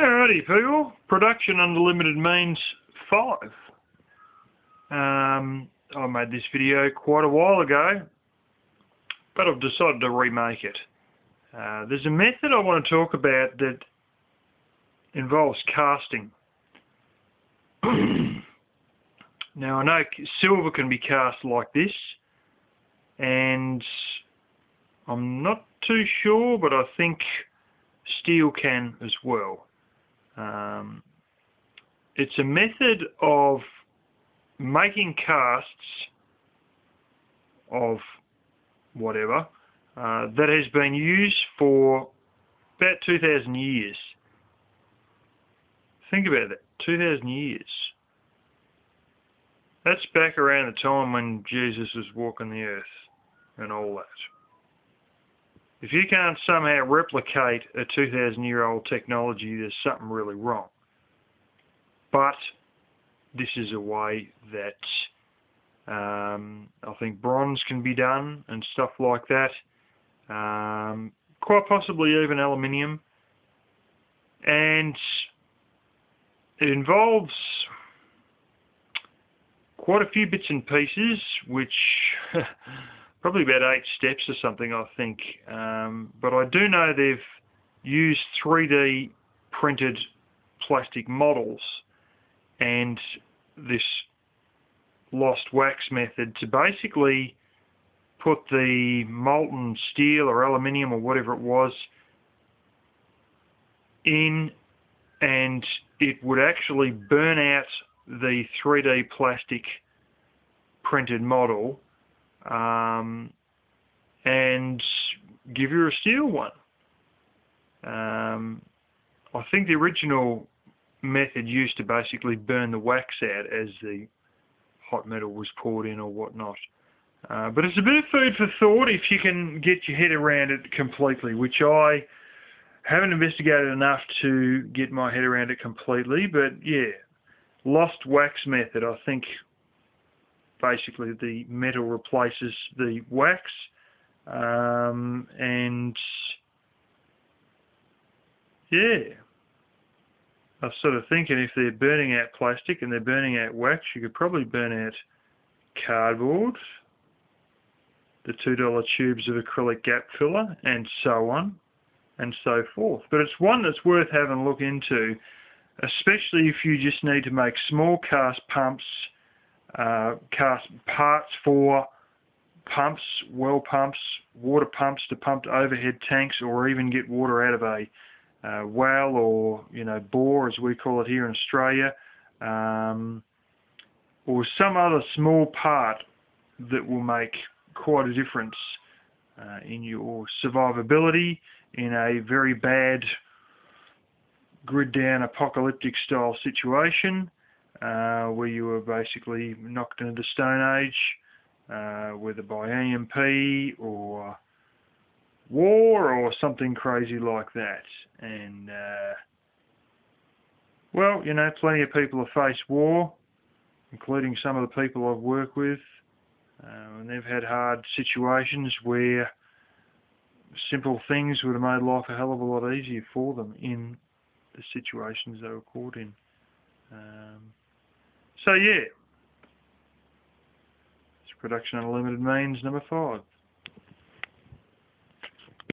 Alrighty people, production unlimited means 5. I made this video quite a while ago, but I've decided to remake it. There's a method I want to talk about that involves casting. Now I know silver can be cast like this, and I'm not too sure, but I think steel can as well. It's a method of making casts of whatever that has been used for about 2,000 years. Think about that, 2,000 years. That's back around the time when Jesus was walking the earth and all that. If you can't somehow replicate a 2,000-year-old technology, there's something really wrong. But this is a way that I think bronze can be done and stuff like that. Quite possibly even aluminium. And it involves quite a few bits and pieces, which probably about 8 steps or something, I think. But I do know they've used 3D printed plastic models and this lost wax method to basically put the molten steel or aluminium or whatever it was in, and it would actually burn out the 3D plastic printed model and give you a steel one. I think the original method used to basically burn the wax out as the hot metal was poured in or whatnot. But it's a bit of food for thought if you can get your head around it completely, which I haven't investigated enough to get my head around it completely. But yeah, lost wax method, I think basically the metal replaces the wax, and yeah, I was sort of thinking if they're burning out plastic and they're burning out wax, you could probably burn out cardboard, the $2 tubes of acrylic gap filler, and so on and so forth. But it's one that's worth having a look into, especially if you just need to make small cast pumps, cast parts for pumps, well pumps, water pumps to pump to overhead tanks, or even get water out of a well, or bore as we call it here in Australia, or some other small part that will make quite a difference in your survivability in a very bad grid down apocalyptic style situation, where you were basically knocked into the Stone Age, whether by EMP or war or something crazy like that. And well, plenty of people have faced war, including some of the people I've worked with, and they've had hard situations where simple things would have made life a hell of a lot easier for them in the situations they were caught in. So yeah, it's Production Unlimited means number 5.